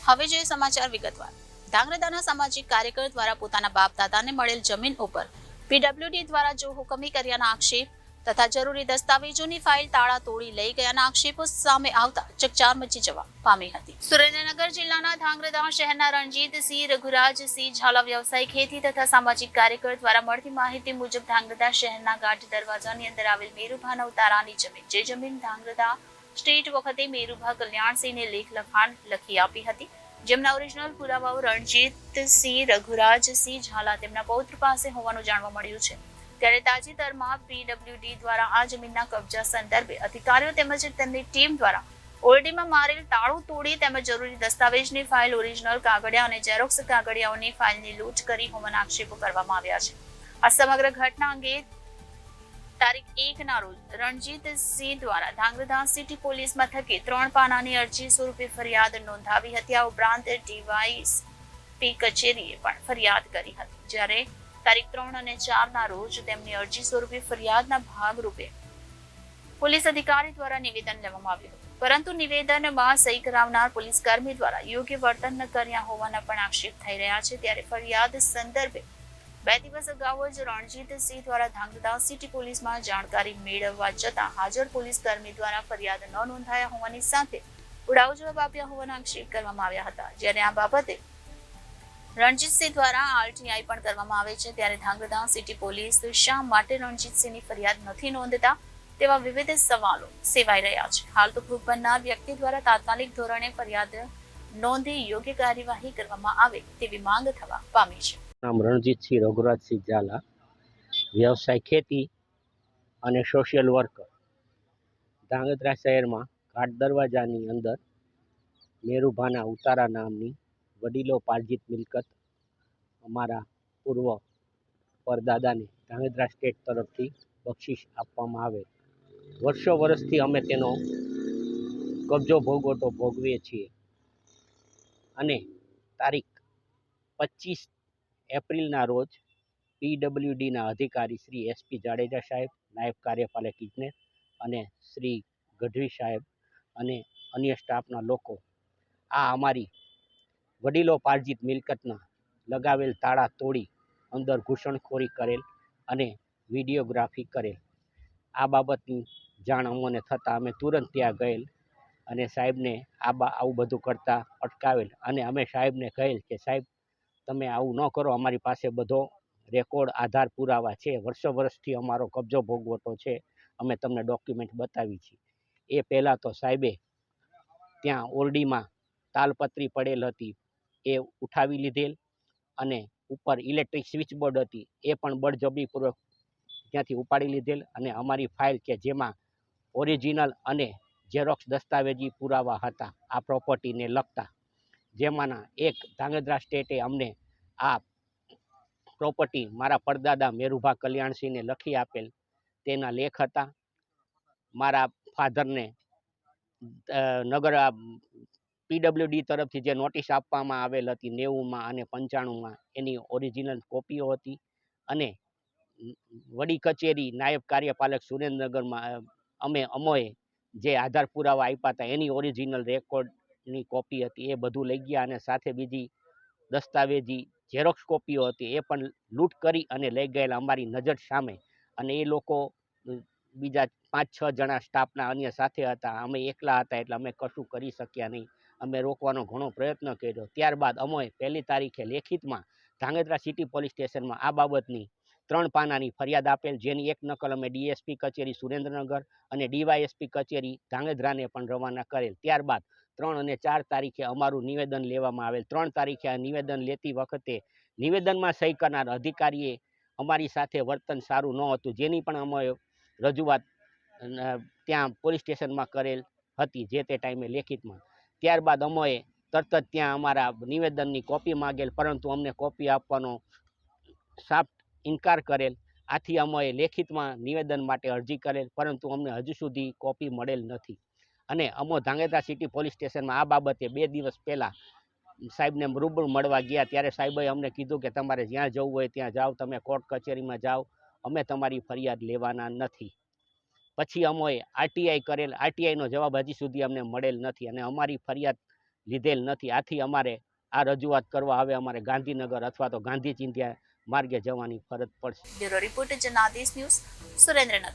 હવે જોઈએ સમાચાર વિગતવાર। ધાંગધ્રાના સામાજિક કાર્યકર દ્વારા પોતાના બાપ દાદાને મળેલ જમીન ઉપર પીડબ્લ્યુડી દ્વારા જો હુકમી કર્યાના આક્ષેપ તથા જરૂરી દસ્તાવેજોની ફાઇલ તાળા તોડી લઈ ગયાના આક્ષેપો સામે આવતા ચકચાર મચી જવા પામી હતી। સુરેન્દ્રનગર જિલ્લાના ધાંગધ્રા શહેરના રણજીતસિંહ રઘુરાજસિંહ ઝાલા વ્યવસાયિક ખેતી તથા સામાજિક કાર્યકર દ્વારા મળતી માહિતી મુજબ ધાંગધ્રા શહેરના ગાઢ દરવાજાની અંદર આવેલ મેરુભાના ઉતારાની જમીન જે જમીન ધાંગધ્રા સ્ટેટ વખતે મેરુભા કલ્યાણસિંહને લેખ લખાણ લખી આપી હતી, જેમના ઓરિજિનલ પુરાવાઓ રણજીતસિંહ રઘુરાજસિંહ ઝાલા તેમના પૌત્ર પાસે હોવાનું જાણવા મળ્યું છે। ત્યારે તાજેતરમાં પીડબ્લ્યુડી દ્વારા આ જમીનના કબજા સંદર્ભે અધિકારીઓ તેમજ તેમની ટીમ દ્વારા ઓરડીમાં મારેલ તાળું તોડી તેમજ જરૂરી દસ્તાવેજની ફાઇલ, ઓરિજિનલ કાગળિયા અને ઝેરોક્સ કાગળિયાઓની ફાઇલની લૂંટ કરી હોવાના આક્ષેપો કરવામાં આવ્યા છે। આ સમગ્ર ઘટના અંગે તારીખ 1 ના રોજ રણજીતસિંહ દ્વારા ધાંગધ્રા સિટી પોલીસ મથકે 3 પાનાની અરજી સ્વરૂપે ફરિયાદ નોંધાવી હતી। આ ઉપરાંત ડીવાયએસપી કચેરીએ પણ ફરિયાદ કરી હતી, જ્યારે તારીખ 3 અને 4 ના રોજ તેમની અરજી સ્વરૂપે ફરિયાદના ભાગરૂપે પોલીસ અધિકારી દ્વારા નિવેદન લેવામાં આવ્યું હતું, પરંતુ નિવેદનમાં સહી કરાવનાર પોલીસ કર્મી દ્વારા યોગ્ય વર્તન ન કર્યા હોવાના પણ આક્ષેપ થઈ રહ્યા છે। ત્યારે ફરિયાદ સંદર્ભે 2 દિવસ અગાઉ જ રણજીતસિંહ દ્વારા ધાંગધ્રા સિટી પોલીસમાં જાણકારી મેળવવા જતાં હાજર પોલીસ કર્મી દ્વારા ફરિયાદ ન નોંધાયા હોવાની સાથે ઉડાવ જવાબ આપ્યા હોવાના આક્ષેપ કરવામાં આવ્યા હતા। જ્યારે આ બાબતે રણજીતસિંહ દ્વારા આરટીઆઈ પણ કરવામાં આવે છે, ત્યારે ધાંગધ્રા સિટી પોલીસ શા માટે રણજીતસિંહની ફરિયાદ નથી નોંધતા તેવા વિવિધ સવાલો સેવાઈ રહ્યા છે। હાલ તો ભોગ બનનાર વ્યક્તિ દ્વારા તાત્કાલિક ધોરણે ફરિયાદ નોંધી યોગ્ય કાર્યવાહી કરવામાં આવે તેવી માંગ થવા પામી છે। નામ રણજીતસિંહ રઘુરાજસિંહ ઝાલા, વ્યવસાય ખેતી અને સોશિયલ વર્કર। ધાંગધ્રા શહેરમાં ઘાટ દરવાજાની અંદર મેરુભાના ઉતારા નામની વડીલો પાર્જિત મિલકત અમારા પૂર્વ પરદાદાને ધાંગધ્રા સ્ટેટ તરફથી બક્ષિસ આપવામાં આવે। વર્ષોથી અમે તેનો કબજો ભોગવીએ છીએ અને તારીખ 25 એપ્રિલના રોજ પીડબ્લ્યુડીના અધિકારી શ્રી એસપી જાડેજા સાહેબ, નાયબ કાર્યપાલક ઇજનેર અને શ્રી ગઢવી સાહેબ અને અન્ય સ્ટાફના લોકો આ અમારી વડીલો પાર્જિત મિલકતના લગાવેલ તાળા તોડી અંદર ઘૂસણખોરી કરેલ અને વિડીયોગ્રાફી કરેલ। આ બાબતની જાણ અમને થતાં અમે તુરંત ત્યાં ગયેલ અને સાહેબને આવું બધું કરતાં અટકાવેલ અને અમે સાહેબને કહેલ કે સાહેબ તમે આવું ન કરો, અમારી પાસે બધો રેકોર્ડ આધાર પુરાવા છે, વર્ષોથી અમારો કબજો ભોગવટો છે, અમે તમને ડોક્યુમેન્ટ બતાવી છીએ। એ પહેલાં તો સાહેબે ત્યાં ઓરડીમાં તાલપત્રી પડેલ હતી એ ઉઠાવી લીધેલ અને ઉપર ઇલેક્ટ્રિક સ્વિચબોર્ડ હતી એ પણ બળજબરીપૂર્વક ત્યાંથી ઉપાડી લીધેલ અને અમારી ફાઇલ કે જેમાં ઓરિજિનલ અને ઝેરોક્સ દસ્તાવેજી પુરાવા હતા આ પ્રોપર્ટીને લગતા, જેમાંના એક ધાંગધ્રા સ્ટેટે અમને આ પ્રોપર્ટી મારા પરદાદા મેરુભા કલ્યાણસિંહને લખી આપેલ તેના લેખ હતા। મારા ફાધરને નગર પીડબ્લ્યુડી તરફથી જે નોટિસ આપવામાં આવેલ હતી 90માં અને 95માં એની ઓરિજિનલ કોપીઓ હતી અને વડી કચેરી નાયબ કાર્યપાલક સુરેન્દ્રનગરમાં અમોએ જે આધાર પુરાવા આપ્યા હતા એની ઓરિજિનલ રેકોર્ડની કોપી હતી એ બધું લઈ ગયા અને સાથે બીજી દસ્તાવેજી ઝેરોક્સ કોપીઓ હતી એ પણ લૂંટ કરી અને લઈ ગયેલા અમારી નજર સામે અને એ લોકો બીજા 5-6 જણા સ્ટાફના અન્ય સાથે હતા, અમે એકલા હતા એટલે અમે કશું કરી શક્યા નહીં, અમે રોકવાનો ઘણો પ્રયત્ન કર્યો। ત્યારબાદ અમે 1 તારીખે લેખિતમાં ધાંગધ્રા સિટી પોલીસ સ્ટેશનમાં આ બાબતની 3 પાનાની ફરિયાદ આપેલ, જેની એક નકલ અમે ડીએસપી કચેરી સુરેન્દ્રનગર અને ડીવાયએસપી કચેરી ધાંગધ્રાને પણ રવાના કરેલ। ત્યારબાદ 3 અને 4 તારીખે અમારું નિવેદન લેવામાં આવેલ। 3 તારીખે આ નિવેદન લેતી વખતે નિવેદનમાં સહી કરનાર અધિકારીએ અમારી સાથે વર્તન સારું ન હતું, જેની પણ અમે રજૂઆત ત્યાં પોલીસ સ્ટેશનમાં કરેલ હતી જે તે ટાઈમે લેખિતમાં। ત્યારબાદ અમે તરત જ ત્યાં અમારા નિવેદનની કોપી માગેલ, પરંતુ અમને કોપી આપવાનો સાફ ઇનકાર કરેલ। આથી અમે લેખિતમાં નિવેદન માટે અરજી કરેલ, પરંતુ અમને હજુ સુધી કોપી મળેલ નથી અને અમે ધાંગધ્રા સિટી પોલીસ સ્ટેશનમાં આ બાબતે 2 દિવસ પહેલાં સાહેબને રૂબરૂ મળવા ગયા ત્યારે સાહેબે અમને કીધું કે તમારે જ્યાં જવું હોય ત્યાં જાઓ, તમે કોર્ટ કચેરીમાં જાઓ, અમે તમારી ફરિયાદ લેવાના નથી। પછી અમે આરટીઆઈ કરેલ, આરટીઆઈનો જવાબ હજી સુધી અમને મળેલ નથી અને અમારી ફરિયાદ લીધેલ નથી. આથી અમારે આ રજૂઆત કરવા હવે અમારે ગાંધીનગર અથવા તો ગાંધી ચિંધ્યા માર્ગે જવાની ફરજ પડશે. Bureau report Janadesh news, Surendranagar.